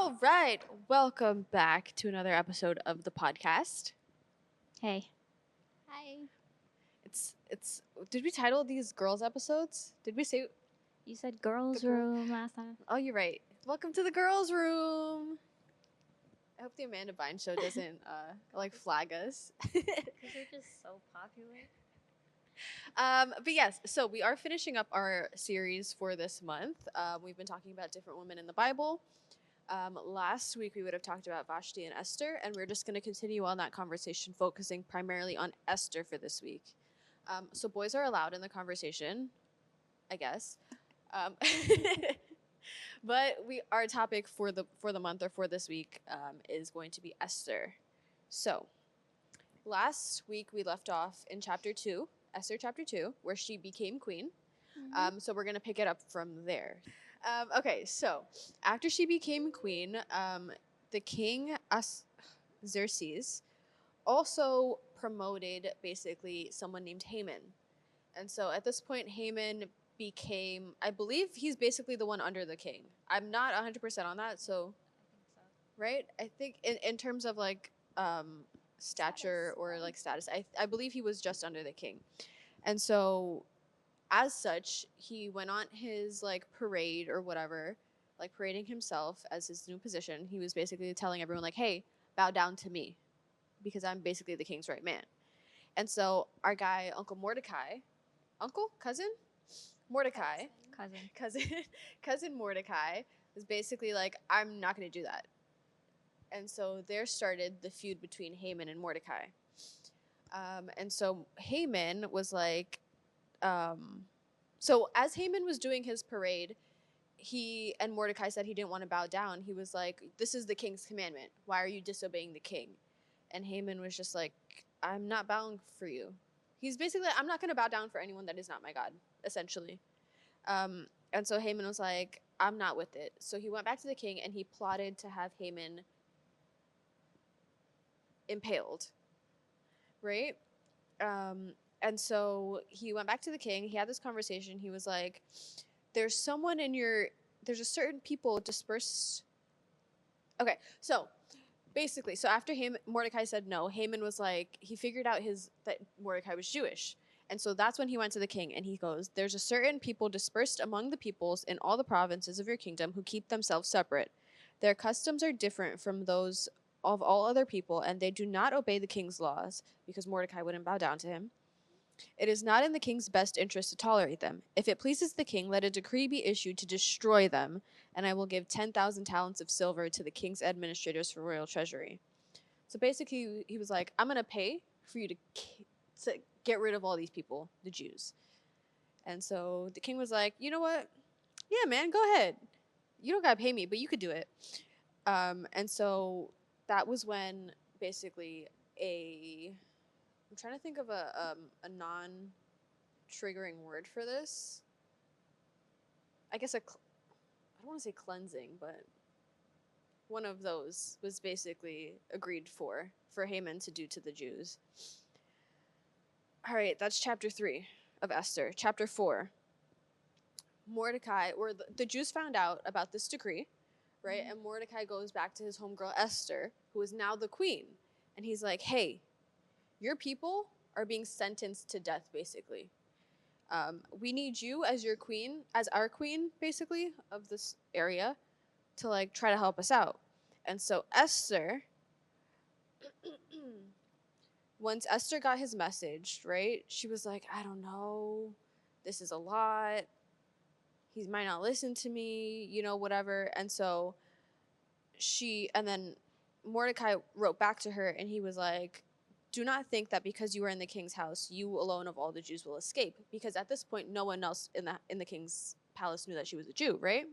All right, welcome back to another episode of the podcast. Hey. Hi. It's. Did we title these girls episodes? Did we say? You said girls' The girl- room last time. Oh, you're right. Welcome to the girls' room. I hope the Amanda Bynes show doesn't flag us. Because they're just so popular. But yes, so we are finishing up our series for this month. We've been talking about different women in the Bible. Last week we would have talked about Vashti and Esther, and we're just going to continue on that conversation, focusing primarily on Esther for this week. So boys are allowed in the conversation, I guess. But our topic for the month or for this week is going to be Esther. So last week we left off in chapter 2, Esther chapter 2, where she became queen. So we're going to pick it up from there. Okay, so after she became queen, the king Xerxes also promoted basically someone named Haman. And so at this point, Haman became, I believe he's basically the one under the king. I'm not 100% on that, so, right? I think in terms of like stature or like status, I believe he was just under the king. And so as such, he went on his like parade or whatever, like parading himself as his new position. He was basically telling everyone like, "Hey, bow down to me, because I'm basically the king's right man." And so our guy, Uncle Mordecai, Mordecai, cousin Mordecai was basically like, "I'm not going to do that." And so there started the feud between Haman and Mordecai. And so Haman was like, so as Haman was doing his parade, he and Mordecai said he didn't want to bow down. He was like, "This is the king's commandment. Why are you disobeying the king?" And Haman was just like, "I'm not bowing for you." He's basically, "I'm not going to bow down for anyone that is not my God," essentially. And so Haman was like, "I'm not with it." So he went back to the king and he plotted to have Haman impaled, right? And so he went back to the king. He had this conversation. He was like, there's a certain people dispersed. Okay, so basically, so after Mordecai said no, Haman was like, he figured out that Mordecai was Jewish. And so that's when he went to the king and he goes, "There's a certain people dispersed among the peoples in all the provinces of your kingdom who keep themselves separate. Their customs are different from those of all other people, and they do not obey the king's laws," because Mordecai wouldn't bow down to him. "It is not in the king's best interest to tolerate them. If it pleases the king, let a decree be issued to destroy them, and I will give 10,000 talents of silver to the king's administrators for royal treasury." So basically, he was like, "I'm going to pay for you to get rid of all these people, the Jews." And so the king was like, "You know what? Yeah, man, go ahead. You don't got to pay me, but you could do it." And so that was when basically I'm trying to think of a non-triggering word for this. I guess I don't want to say cleansing, but one of those was basically agreed for Haman to do to the Jews. All right, that's chapter 3 of Esther. Chapter 4. Mordecai, or the Jews found out about this decree, right? Mm-hmm. And Mordecai goes back to his homegirl Esther, who is now the queen. And he's like, "Hey, your people are being sentenced to death, basically. We need you as our queen, basically, of this area, to like try to help us out." And so Esther, once Esther got his message, right, she was like, "I don't know, this is a lot. He might not listen to me, whatever." And so and then Mordecai wrote back to her and he was like, "Do not think that because you are in the king's house, you alone of all the Jews will escape." Because at this point, no one else in the king's palace knew that she was a Jew, right?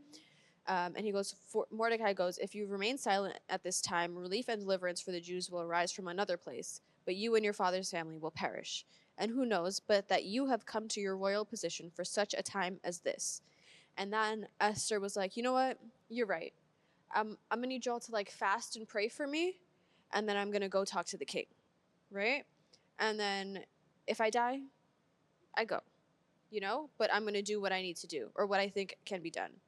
And he goes, Mordecai goes, "If you remain silent at this time, relief and deliverance for the Jews will arise from another place, but you and your father's family will perish. And who knows but that you have come to your royal position for such a time as this." And then Esther was like, "You know what? You're right. I'm going to need y'all to like fast and pray for me, and then I'm going to go talk to the king." Right? And then if I die, I go, but I'm going to do what I need to do or what I think can be done.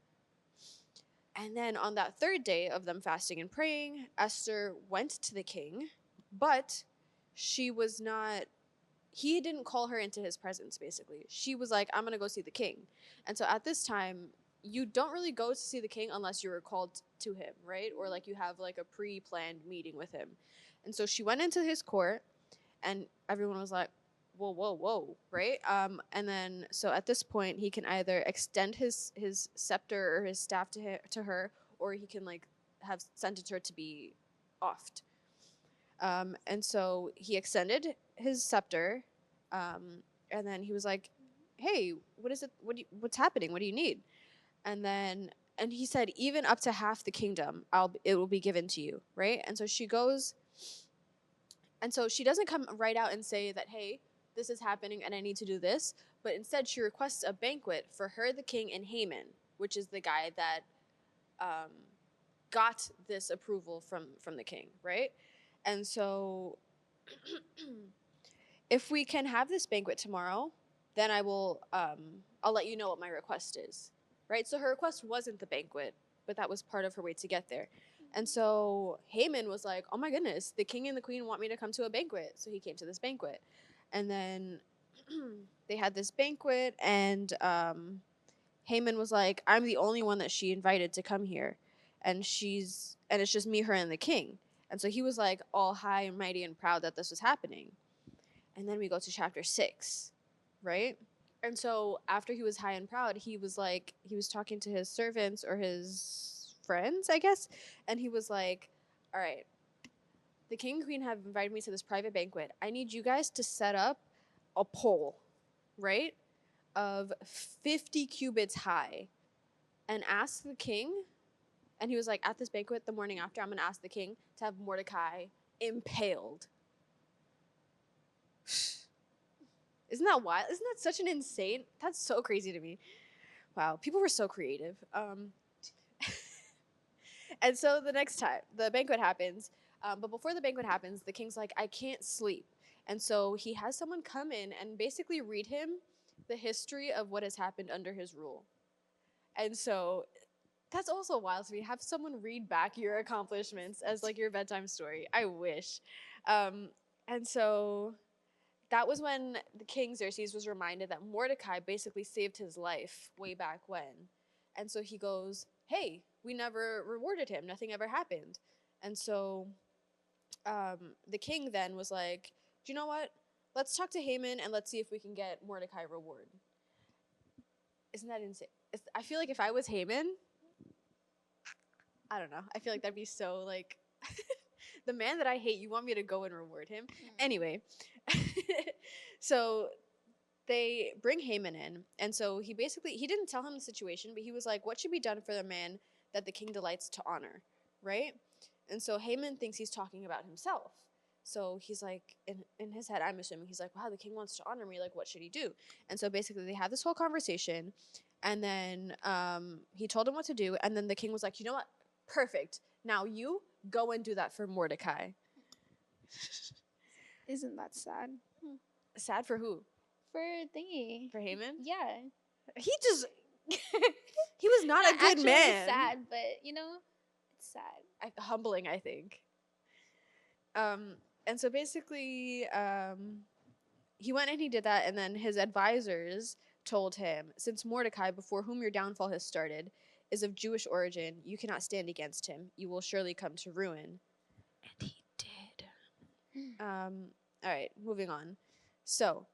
And then on that third day of them fasting and praying, Esther went to the king, but she was not, he didn't call her into his presence, basically. She was like, I'm going to go see the king. And so at this time, you don't really go to see the king unless you were called to him, right? Or like you have like a pre planned meeting with him. And so she went into his court, and everyone was like, whoa, whoa, whoa, right? And then so at this point, he can either extend his scepter or his staff to her, or he can like have sentenced her to be offed. And so he extended his scepter, and then he was like, "Hey, what is it? What's happening? What do you need?" And then and he said, "Even up to half the kingdom, it will be given to you." Right? And so she goes, and so she doesn't come right out and say that, "Hey, this is happening, and I need to do this," but instead she requests a banquet for her, the king, and Haman, which is the guy that um, got this approval from the king, right? And so if we can have this banquet tomorrow, then I'll let you know what my request is. Right? So her request wasn't the banquet, but that was part of her way to get there. And so Haman was like, "Oh my goodness, the king and the queen want me to come to a banquet." So he came to this banquet. And then they had this banquet, and Haman was like, "I'm the only one that she invited to come here. And it's just me, her, and the king." And so he was like all high and mighty and proud that this was happening. And then we go to chapter 6, right? And so after he was high and proud, he was like, he was talking to his servants or his friends, I guess. And he was like, "All right, the king and queen have invited me to this private banquet. I need you guys to set up a pole, right, of 50 cubits high, and ask the king." And he was like, "At this banquet the morning after, I'm going to ask the king to have Mordecai impaled." Isn't that wild? Isn't that such an insane? That's so crazy to me. Wow, people were so creative. And so the next time the banquet happens, but before the banquet happens, the king's like, "I can't sleep," and so he has someone come in and basically read him the history of what has happened under his rule. And so that's also wild to me. Have someone read back your accomplishments as like your bedtime story. I wish. And so that was when the king Xerxes was reminded that Mordecai basically saved his life way back when. And so he goes, "Hey, we never rewarded him. Nothing ever happened." And so the king then was like, "Do you know what? Let's talk to Haman and let's see if we can get Mordecai reward." Isn't that insane? I feel like if I was Haman, I don't know. I feel like that'd be so like the man that I hate, you want me to go and reward him? Anyway, so they bring Haman in, and so he didn't tell him the situation, but he was like, "What should be done for the man that the king delights to honor?" Right? And so Haman thinks he's talking about himself. So he's like, in his head, I'm assuming he's like, "Wow, the king wants to honor me. Like, what should he do?" And so basically, they have this whole conversation, and then he told him what to do, and then the king was like, "You know what? Perfect. Now you go and do that for Mordecai." Isn't that sad? Sad for who? For thingy. For Haman? Yeah. He just he was not a good actually man. sad, but it's sad. Humbling, I think. And so basically, he went and he did that, and then his advisors told him, "Since Mordecai, before whom your downfall has started, is of Jewish origin, you cannot stand against him. You will surely come to ruin." And he did. All right, moving on. So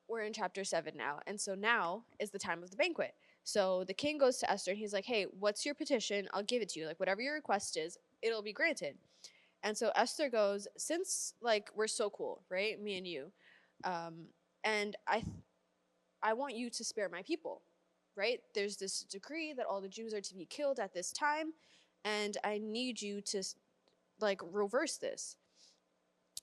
we're in chapter 7 now, and so now is the time of the banquet. So the king goes to Esther, and he's like, "Hey, what's your petition? I'll give it to you. Like, whatever your request is, it'll be granted." And so Esther goes, "Since like we're so cool, right? Me and you, and I want you to spare my people, right? There's this decree that all the Jews are to be killed at this time, and I need you to like reverse this."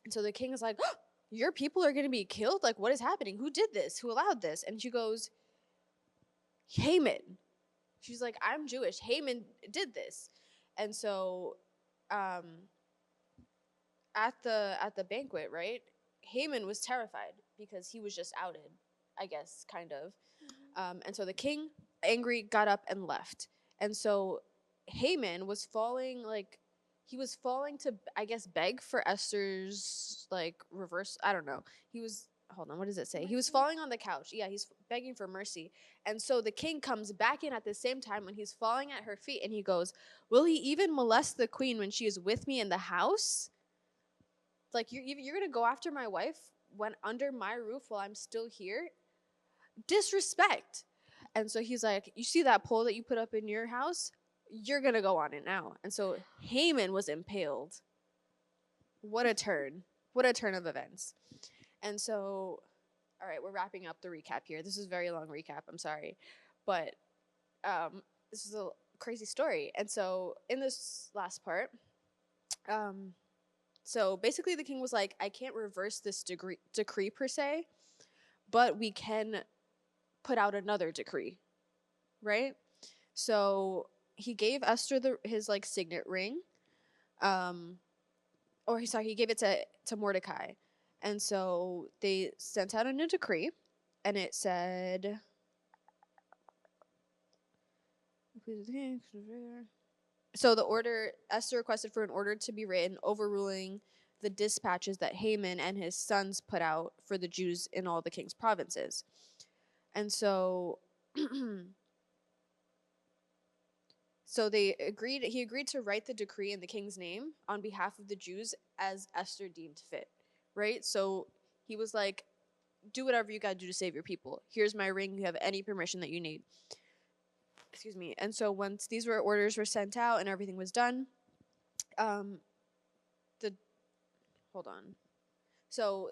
And so the king is like, "Oh, your people are going to be killed? Like, what is happening? Who did this? Who allowed this?" And she goes, "Haman." She's like, "I'm Jewish. Haman did this." And so at the banquet, right, Haman was terrified because he was just outed, I guess, kind of. And so the king angry, got up and left. And so Haman was falling like he was falling to, I guess, beg for Esther's like reverse. I don't know. He was, hold on, what does it say? He was falling on the couch. Yeah, he's begging for mercy. And so the king comes back in at the same time when he's falling at her feet, and he goes, "Will he even molest the queen when she is with me in the house? Like you're gonna go after my wife when under my roof while I'm still here? Disrespect." And so he's like, "You see that pole that you put up in your house? You're gonna go on it now." And so Haman was impaled. What a turn! What a turn of events. And so, all right, we're wrapping up the recap here. This is a very long recap. I'm sorry, but this is a crazy story. And so in this last part, so basically the king was like, "I can't reverse this decree per se, but we can put out another decree," right? So he gave Esther his like signet ring, or he gave it to Mordecai, and so they sent out a new decree, and it said, so the order, Esther requested for an order to be written overruling the dispatches that Haman and his sons put out for the Jews in all the king's provinces. And so so he agreed to write the decree in the king's name on behalf of the Jews as Esther deemed fit, right? So he was like, "Do whatever you got to do to save your people. Here's my ring. You have any permission that you need." Excuse me. And so once these orders were sent out and everything was done, the hold on. So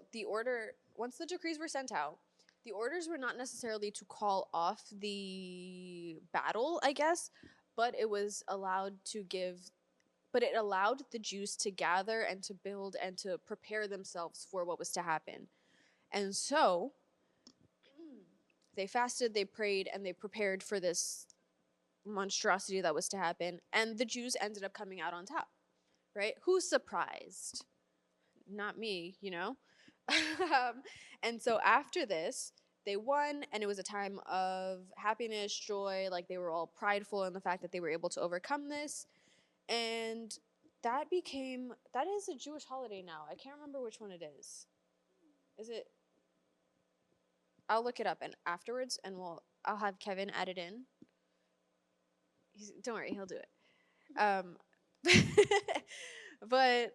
once the decrees were sent out, the orders were not necessarily to call off the battle, I guess, but it allowed the Jews to gather and to build and to prepare themselves for what was to happen. And so they fasted, they prayed, and they prepared for this monstrosity that was to happen. And the Jews ended up coming out on top, right? Who's surprised? Not me, you know? And so after this, they won, and it was a time of happiness, joy. Like they were all prideful in the fact that they were able to overcome this. And that is a Jewish holiday now. I can't remember which one it is. Is it? I'll look it up and afterwards, and I'll have Kevin add it in. Don't worry, he'll do it. But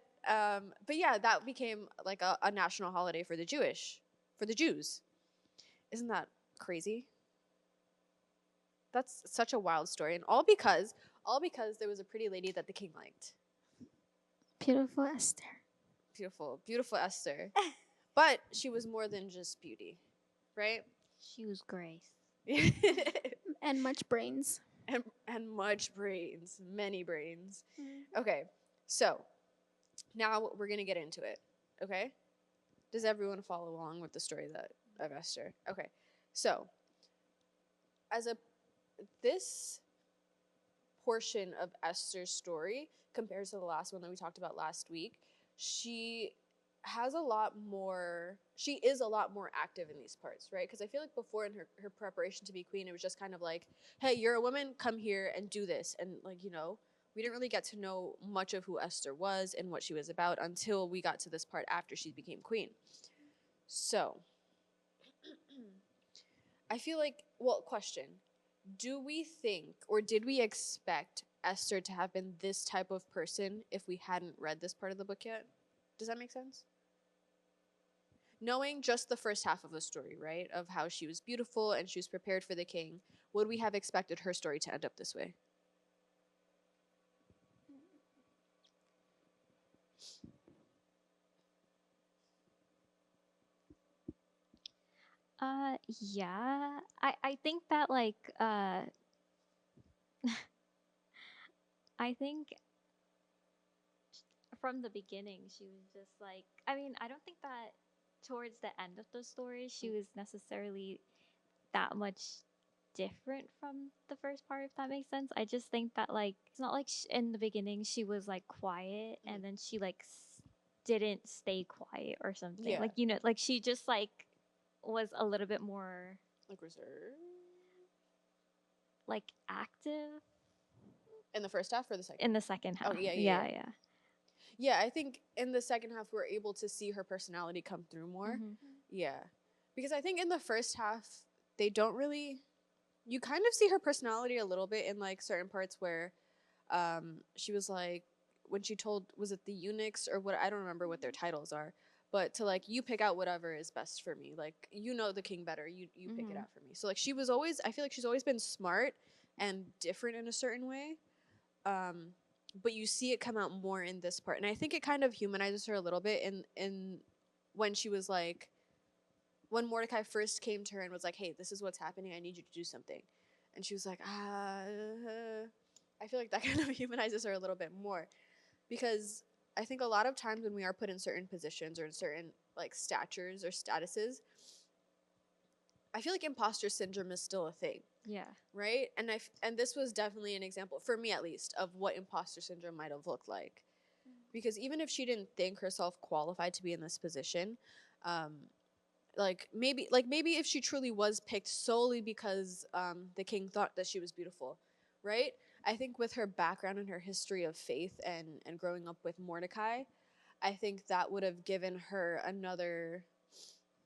yeah, that became like a national holiday for the Jews. Isn't that crazy? That's such a wild story, and all because there was a pretty lady that the king liked. Beautiful Esther. Beautiful, beautiful Esther. But she was more than just beauty, right? She was grace. And much brains. And much brains, many brains. Okay, so now we're gonna get into it. Okay, does everyone follow along with the story of Esther? Okay, so this portion of Esther's story compares to the last one that we talked about last week, she is a lot more active in these parts, right? Because I feel like before in her preparation to be queen, it was just kind of like, "Hey, you're a woman, come here and do this." And like, we didn't really get to know much of who Esther was and what she was about until we got to this part after she became queen. So I feel like, question, do we think, or did we expect Esther to have been this type of person if we hadn't read this part of the book yet? Does that make sense? Knowing just the first half of the story, right, of how she was beautiful and she was prepared for the king, would we have expected her story to end up this way? Yeah. I think that like I think from the beginning she was just like, I mean, I don't think that towards the end of the story she was necessarily that much different from the first part, if that makes sense. I just think that like it's not like in the beginning she was like quiet and then she like didn't stay quiet or something. Yeah. Like, like she just like was a little bit more like reserved. like active In the first half or the second? in the second half. Oh, yeah. Yeah, I think in the second half we're able to see her personality come through more. Mhm. Yeah. Because I think in the first half they don't really, you kind of see her personality a little bit in like certain parts where she was like, when she told, was it the eunuchs or what, I don't remember what their titles are, but to like, you pick out whatever is best for me, like, you know the king better, you pick it Mhm. out for me. So like she was always, I feel like she's always been smart and different in a certain way, but you see it come out more in this part, and I think it kind of humanizes her a little bit in when she was like, when Mordecai first came to her and was like, hey, this is what's happening, I need you to do something, and she was like, I feel like that kind of humanizes her a little bit more, because I think a lot of times when we are put in certain positions or in certain like statures or statuses, I feel like imposter syndrome is still a thing, Yeah. right? And this was definitely an example for me, at least, of what imposter syndrome might have looked like, because even if she didn't think herself qualified to be in this position, um, maybe if she truly was picked solely because the king thought that she was beautiful, right? I think with her background and her history of faith and growing up with Mordecai, I think that would have given her another,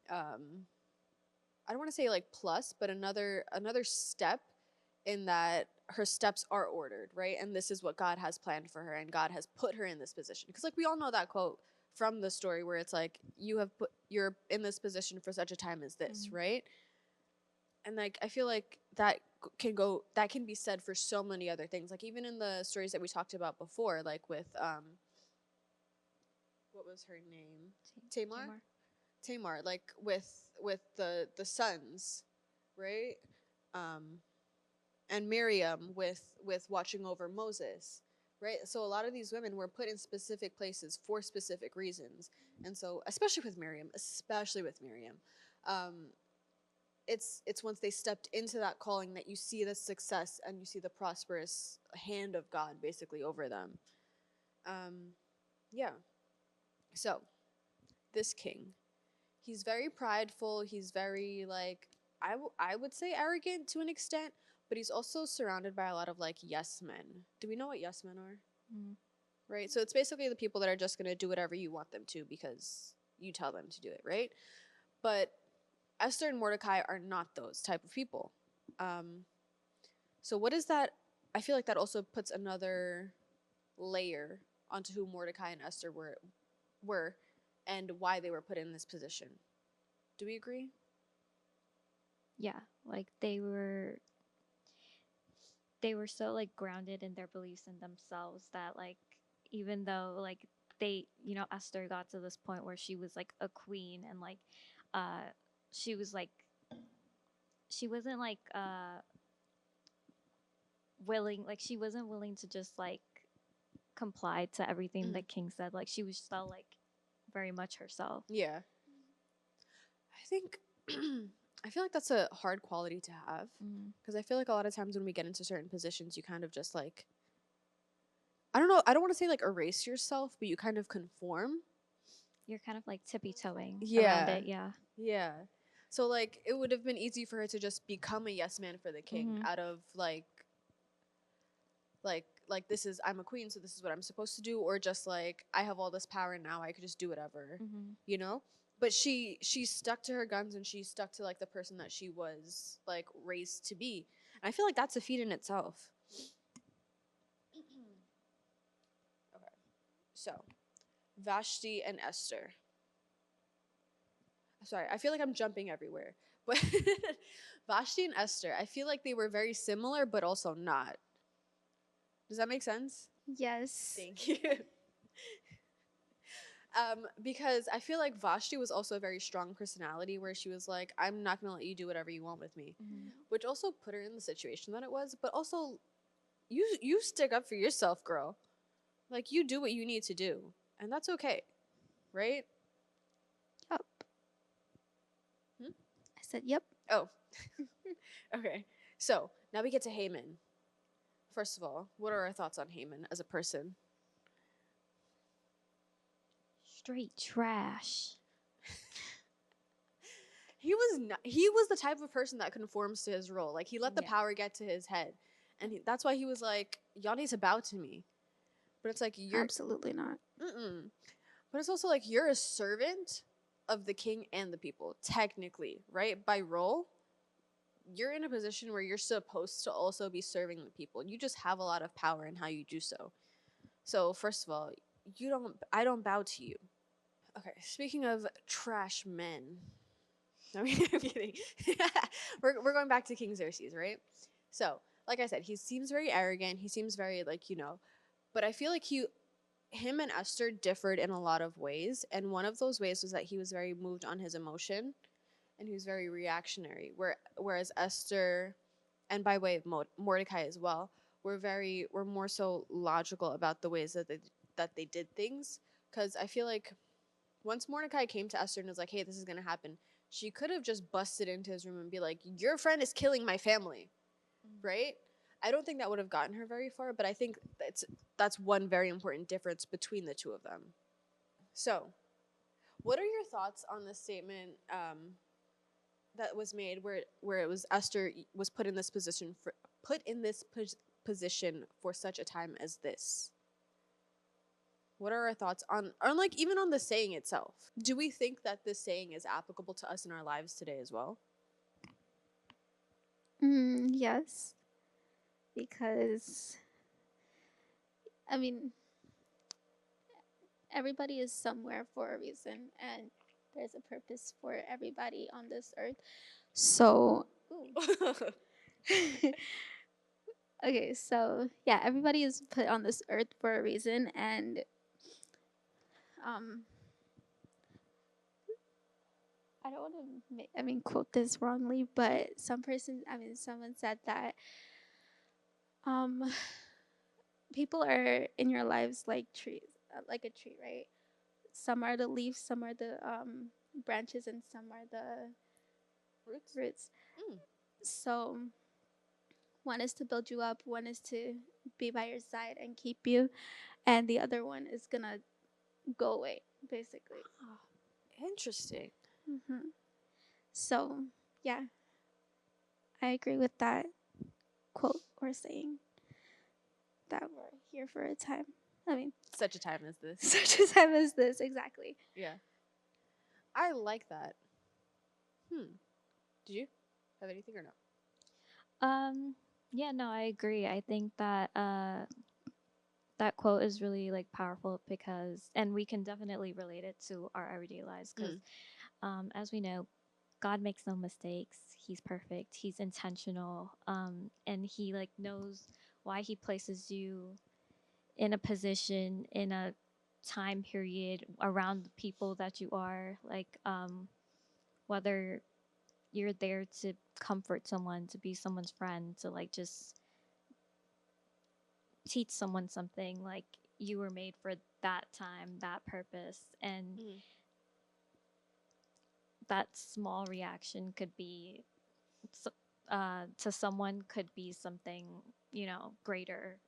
I don't want to say like plus, but another step, in that her steps are ordered, right? And this is what God has planned for her, and God has put her in this position. Because like we all know that quote from the story where it's like, you're in this position for such a time as this, Mhm. right? And like I feel like that can be said for so many other things. Like even in the stories that we talked about before, like with what was her name? Tamar, like with the sons, right? Um, and Miriam with watching over Moses, right? So a lot of these women were put in specific places for specific reasons, and so especially with Miriam, um, it's once they stepped into that calling that you see the success and you see the prosperous hand of God basically over them. Yeah. So this king, he's very prideful. He's very like, I would say arrogant to an extent, but he's also surrounded by a lot of like yes men. Do we know what yes men are? Mhm. Right. So it's basically the people that are just gonna do whatever you want them to because you tell them to do it, right? But Esther and Mordecai are not those type of people. Um, so what is that? I feel like that also puts another layer onto who Mordecai and Esther were and why they were put in this position. Do we agree? Yeah, like they were so like grounded in their beliefs in themselves that like even though like Esther got to this point where she was like a queen and like uh she was like she wasn't like willing like she wasn't willing to just like comply to everything the king said. Like she was still like very much herself. Yeah. I think I feel like that's a hard quality to have, Mm. because I feel like a lot of times when we get into certain positions, you kind of just like, I don't know, I don't want to say like erase yourself, but you kind of conform. You're kind of like tippy toeing around Yeah. it. Yeah. Yeah. So like it would have been easy for her to just become a yes man for the king Mhm. out of like this is, I'm a queen, so this is what I'm supposed to do, or just like I have all this power now, I could just do whatever, Mhm. you know? But she stuck to her guns, and she stuck to like the person that she was like raised to be. And I feel like that's a feat in itself. Okay. So, Vashti and Esther. Sorry, I feel like I'm jumping everywhere. But Vashti and Esther, I feel like they were very similar but also not. Does that make sense? Yes. Thank you. Because I feel like Vashti was also a very strong personality, where she was like, I'm not gonna let you do whatever you want with me. Mhm. Which also put her in the situation that it was, but also you stick up for yourself, girl. Like you do what you need to do. And that's okay. Right? Yup. Hmm? I said yep. Oh. Okay. So now we get to Haman. First of all, what are our thoughts on Haman as a person? Straight trash. he was the type of person that conforms to his role. Like he let the Yeah. power get to his head, and that's why he was like, "Y'all need to bow to me." But it's like you're, Absolutely not. mm-mm. But it's also like you're a servant of the king and the people, technically, right? By role, you're in a position where you're supposed to also be serving the people. You just have a lot of power in how you do so. So first of all, I don't bow to you. Okay, speaking of trash men. I mean, I'm kidding. We're going back to King Xerxes, right? So, like I said, he seems very arrogant. He seems very like, but I feel like him and Esther differed in a lot of ways, and one of those ways was that he was very moved on his emotion, and he was very reactionary. Whereas Esther, and by way of Mordecai as well, were more so logical about the ways that they did things. Because I feel like once Mordecai came to Esther and was like, "Hey, this is gonna happen," she could have just busted into his room and be like, "Your friend is killing my family," right? I don't think that would have gotten her very far, but I think that's one very important difference between the two of them. So, what are your thoughts on the statement that was made where it was Esther was put in this position for such a time as this? What are our thoughts on like even on the saying itself? Do we think that this saying is applicable to us in our lives today as well? Yes, because I mean, everybody is somewhere for a reason, and there's a purpose for everybody on this earth. So, okay, so yeah, everybody is put on this earth for a reason, and um, I don't want to, quote this wrongly, but someone said that um, people are in your lives like trees, like a tree, right? Some are the leaves, some are the branches, and some are the Roots? roots. Mm. So one is to build you up, one is to be by your side and keep you, and the other one is gonna go away, basically. Interesting. hmm So yeah, I agree with that quote or saying that we're here for a time. I mean, Such a time as this. such a time as this, exactly. Yeah. I like that. Did you have anything or no? Yeah, no, I agree. I think that that quote is really like powerful because, and we can definitely relate it to our everyday lives because, as we know, God makes no mistakes. He's perfect. He's intentional. And he like knows why he places you in a position in a time period around the people that you are like, whether you're there to comfort someone, to be someone's friend, to like just teach someone something, like you were made for that time, that purpose, and that small reaction could be to someone could be something, greater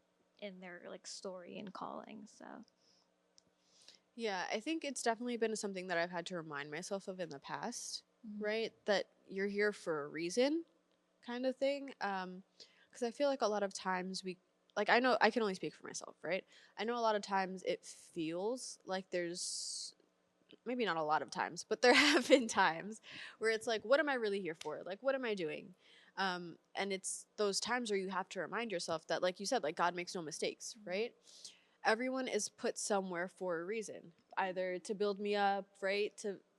in their like story and calling. So Yeah, I think it's definitely been something that I've had to remind myself of in the past, Mhm. right? That you're here for a reason, kind of thing. Because I feel like a lot of times like, I know I can only speak for myself, right? I know a lot of times it feels like there's maybe not a lot of times, but there have been times where it's like, what am I really here for? Like, what am I doing? And it's those times where you have to remind yourself that, like you said, like God makes no mistakes, right? Everyone is put somewhere for a reason, either to build me up, right?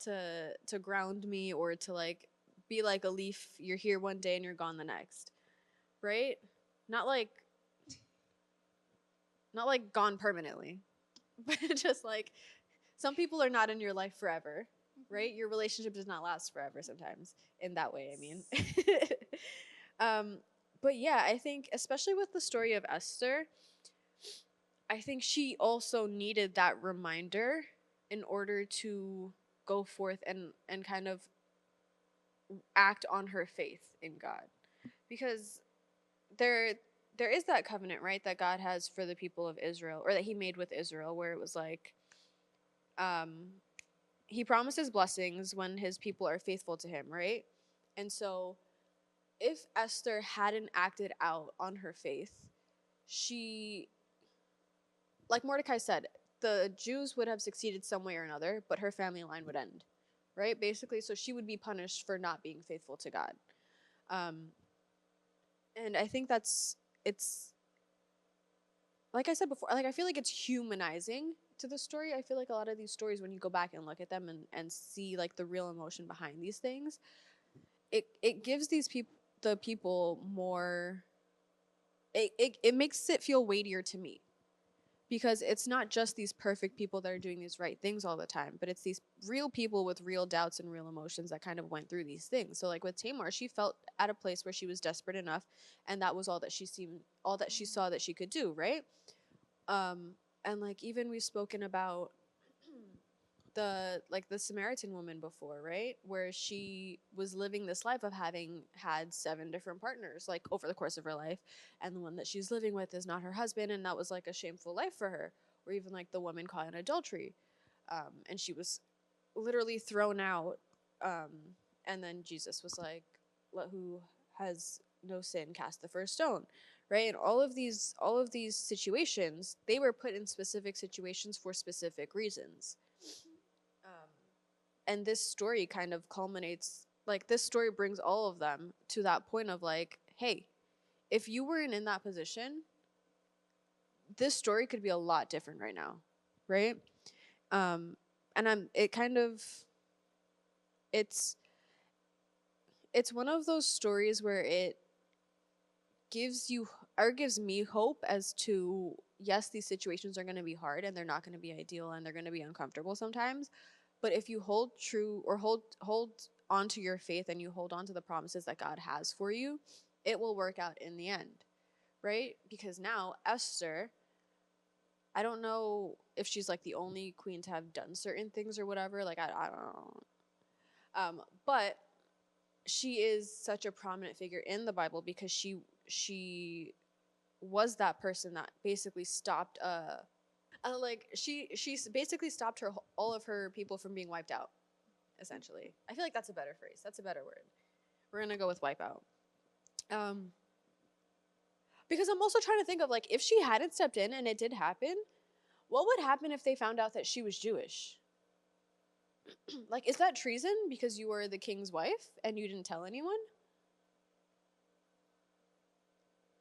To ground me, or to like be like a leaf. You're here one day and you're gone the next, right? Not like not like gone permanently, but just like some people are not in your life forever, right? Your relationship does not last forever sometimes in that way, I mean. um, but yeah, I think especially with the story of Esther, I think she also needed that reminder in order to go forth and kind of act on her faith in God. Because there there is that covenant, right, that God has for the people of Israel, or that he made with Israel, where it was like um he promises blessings when his people are faithful to him, right? And so if Esther hadn't acted out on her faith, she, like Mordecai said, the Jews would have succeeded some way or another, but her family line would end, right? Basically, so she would be punished for not being faithful to God. Um, and I think it's, like I said before, like I feel like it's humanizing to the story. I feel like a lot of these stories, when you go back and look at them and see like the real emotion behind these things, it gives these people more, it makes it feel weightier to me, because it's not just these perfect people that are doing these right things all the time, but it's these real people with real doubts and real emotions that kind of went through these things. So like with Tamar, she felt at a place where she was desperate enough, and that was all that she saw that she could do, right? And like even we've spoken about the Samaritan woman before, right? Where she was living this life of having had 7 different partners like over the course of her life, and the one that she's living with is not her husband, and that was like a shameful life for her. Or even like the woman caught in adultery, and she was literally thrown out. And then Jesus was like, "Let who has no sin cast the first stone." Right? And all of these situations, they were put in specific situations for specific reasons. Um, and this story kind of culminates, like this story brings all of them to that point of like, hey, if you weren't in that position, this story could be a lot different right now, right? Um, and I'm it kind of it's it's one of those stories where it gives you or gives me hope as to, yes, these situations are going to be hard and they're not going to be ideal and they're going to be uncomfortable sometimes, but if you hold true or hold on to your faith and you hold on to the promises that God has for you, it will work out in the end, right? Because now Esther, I don't know if she's like the only queen to have done certain things or whatever, like I don't know, but she is such a prominent figure in the Bible because she was that person that basically stopped like she basically stopped her all of her people from being wiped out, essentially. I feel like that's a better phrase. That's a better word. We're gonna go with wipeout. Um, because I'm also trying to think of like if she hadn't stepped in and it did happen, what would happen if they found out that she was Jewish? Like, is that treason because you were the king's wife and you didn't tell anyone?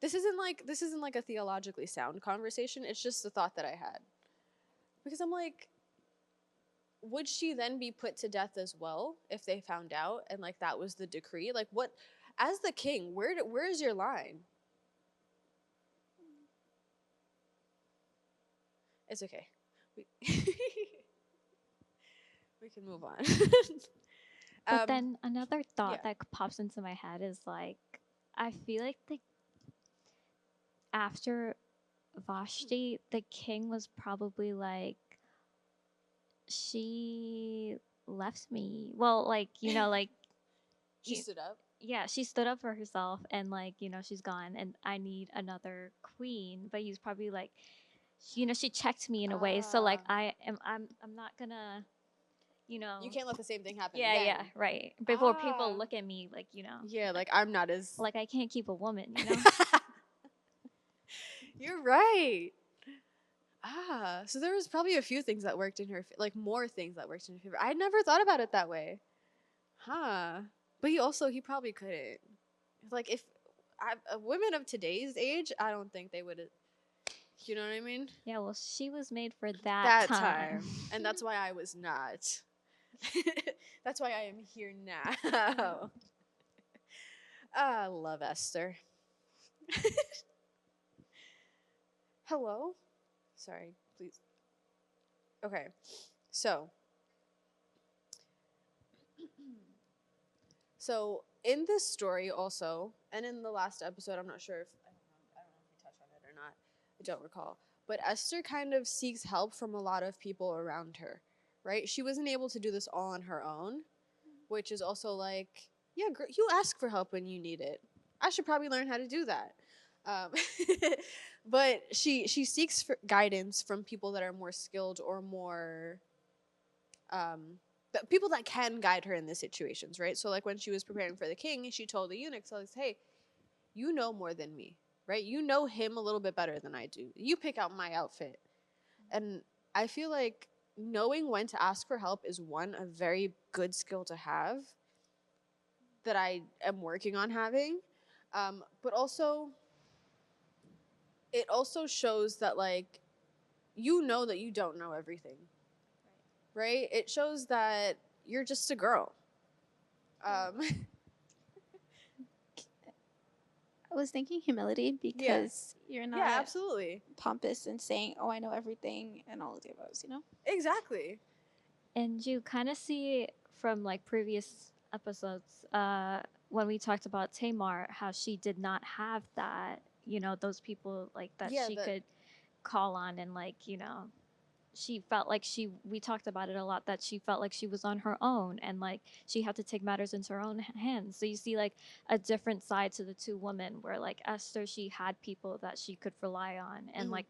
This isn't like a theologically sound conversation. It's just the thought that I had. Because I'm like, would she then be put to death as well if they found out and like that was the decree? Like what, as the king, where's your line? It's okay. We, we can move on. But then another yeah. thought that pops into my head is like, I feel like after Vashti, the king was probably like, she left me. Well, like, like She stood up. yeah, she stood up for herself and like, she's gone and I need another queen. But he's probably like, she checked me in a way. So like I'm not gonna, You can't let the same thing happen yeah, again. yeah, right. Before people look at me like, Yeah, like I'm not as like I can't keep a woman, You're right. So there was probably a few things that worked in her, like more things that worked in her favor. I never thought about it that way. Huh. But he probably couldn't. Like if women of today's age, I don't think they would. You know what I mean? Yeah, well, she was made for that That time. and that's why I was not. That's why I am here now. I love Esther. Hello? Sorry, please. Okay. So in this story also, and in the last episode, I'm not sure if I don't know if we touched on it or not. I don't recall. But Esther kind of seeks help from a lot of people around her, right? She wasn't able to do this all on her own, which is also like, yeah, you ask for help when you need it. I should probably learn how to do that. Um, but she seeks for guidance from people that are more skilled or more people that can guide her in these situations, right? So like when she was preparing for the king, she told the eunuch, so like, hey, you know more than me, right? You know him a little bit better than I do. You pick out my outfit. And I feel like knowing when to ask for help is one, a very good skill to have that I am working on having. But also, it also shows that, like, you know that you don't know everything, right? It shows that you're just a girl. Um, I was thinking humility because you're not yeah, absolutely. pompous and saying, "Oh, I know everything," and all of the above. You know. Exactly. And you kind of see from like previous episodes, when we talked about Tamar, how she did not have that, those people like that Yeah, she that could call on, and like, she felt like we talked about it a lot, that she felt like she was on her own, and like she had to take matters into her own hands. So you see like a different side to the two women, where like Esther, she had people that she could rely on, and like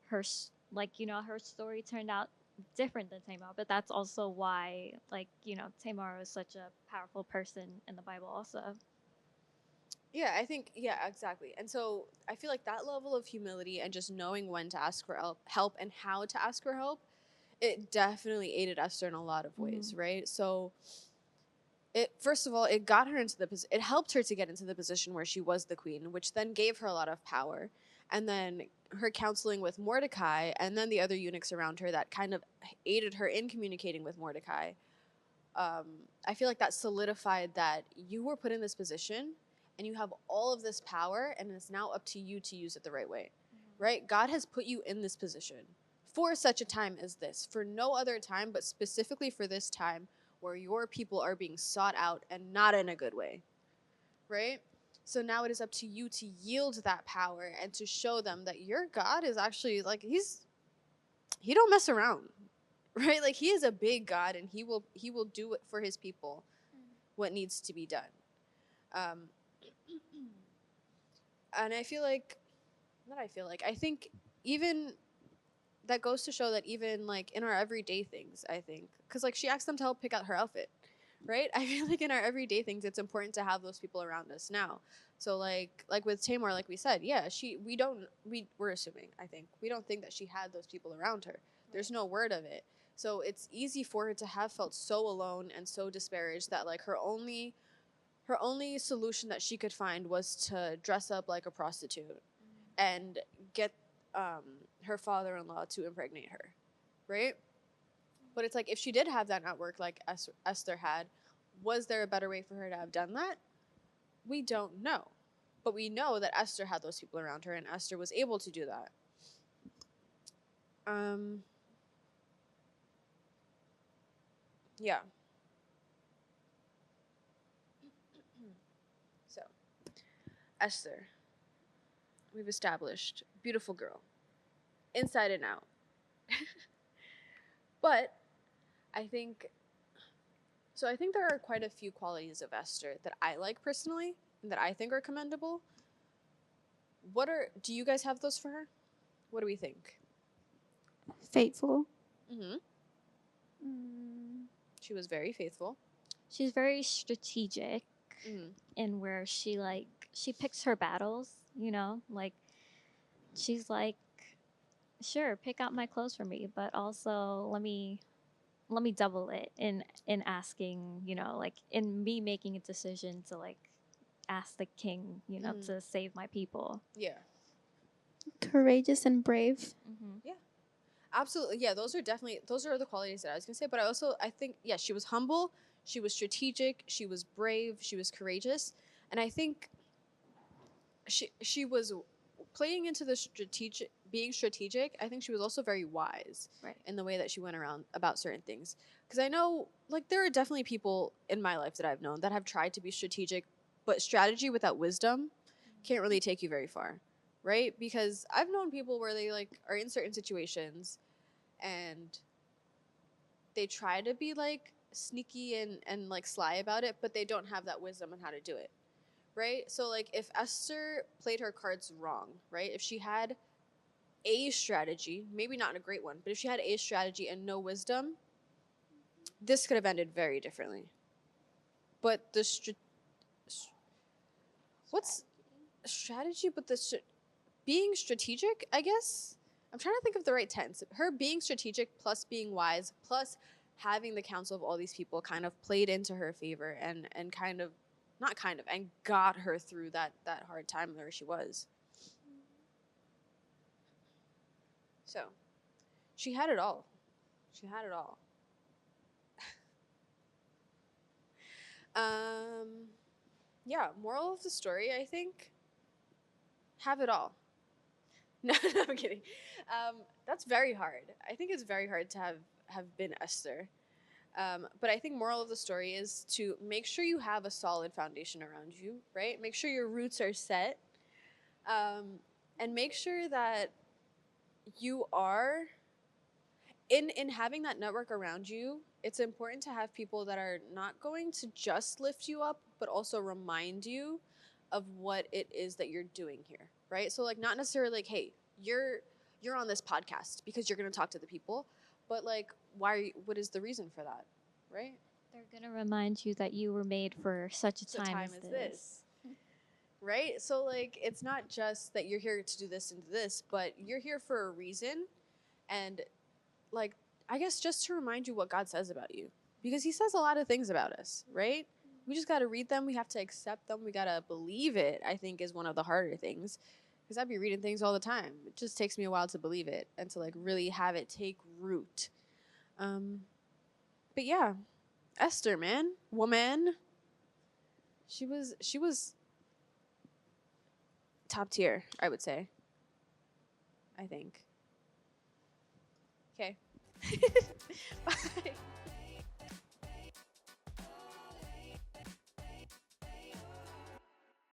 her story turned out different than Tamar, but that's also why, like, Tamar was such a powerful person in the Bible also. Yeah, I think, yeah, exactly. And so I feel like that level of humility and just knowing when to ask for help and how to ask for help, it definitely aided Esther in a lot of ways, right? So it, first of all, it got her into it helped her to get into the position where she was the queen, which then gave her a lot of power. And then her counseling with Mordecai and then the other eunuchs around her that kind of aided her in communicating with Mordecai. I feel like that solidified that you were put in this position and you have all of this power, and it's now up to you to use it the right way, right? God has put you in this position for such a time as this, for no other time, but specifically for this time where your people are being sought out and not in a good way, right? So now it is up to you to yield that power and to show them that your God is actually like, he don't mess around, right? Like, he is a big God, and he will do it for his people what needs to be done. Um, and I feel like, I think even that goes to show that even like in our everyday things, I think, because like she asked them to help pick out her outfit, right? I feel like in our everyday things, it's important to have those people around us now. So like with Tamar, like we said, yeah, we're assuming, I think, we don't think that she had those people around her. There's no word of it. So it's easy for her to have felt so alone and so disparaged that like her only solution that she could find was to dress up like a prostitute and get her father-in-law to impregnate her, right? But it's like, if she did have that network like Esther had, was there a better way for her to have done that? We don't know. But we know that Esther had those people around her, and Esther was able to do that. Yeah. So, Esther, we've established beautiful girl, inside and out. But I think I think there are quite a few qualities of Esther that I like personally and that I think are commendable. Do you guys have those for her? What do we think? Faithful. Mm-hmm. Mm. She was very faithful. She's very strategic Mm-hmm. in where she picks her battles, like she's like, sure, pick out my clothes for me, but also let me double it in asking, like in me making a decision to like ask the king, to save my people. Yeah. Courageous and brave. Yeah. Absolutely. Yeah, those are the qualities that I was going to say, but I think, yeah, she was humble, she was strategic, she was brave, she was courageous, and I think she was playing into the being strategic. I think she was also very wise, Right. in the way that she went around about certain things. Because I know, like, there are definitely people in my life that I've known that have tried to be strategic, but strategy without wisdom can't really take you very far, right? Because I've known people where they like are in certain situations and they try to be like sneaky and like sly about it, but they don't have that wisdom on how to do it, right? So like if Esther played her cards wrong, right? If she had a strategy, maybe not a great one, but if she had a strategy and no wisdom, this could have ended very differently. But the what's strategy? But being strategic, I guess. I'm trying to think of the right tense. Her being strategic plus being wise plus having the counsel of all these people kind of played into her favor and kind of not kind of and got her through that hard time where she was. So, she had it all. She had it all. Yeah, moral of the story, I think, have it all. No, no, I'm kidding. That's very hard. I think it's very hard to have been Esther. But I think moral of the story is to make sure you have a solid foundation around you, right? Make sure your roots are set, and make sure that you are in having that network around you. It's important to have people that are not going to just lift you up, but also remind you of what it is that you're doing here, right? So like not necessarily like, hey, you're on this podcast because you're going to talk to the people, but like what is the reason for that, right? They're gonna remind you that you were made for such a It's a time, time as as this. this. Right? So like it's not just that you're here to do this and this, but you're here for a reason. And like I guess just to remind you what God says about you. Because he says a lot of things about us, right? We just got to read them, we have to accept them, we got to believe it. I think is one of the harder things. Because I'd be reading things all the time. It just takes me a while to believe it and to like really have it take root. But yeah, Esther, man, woman, she was top tier, I would say. I think. Okay. Bye.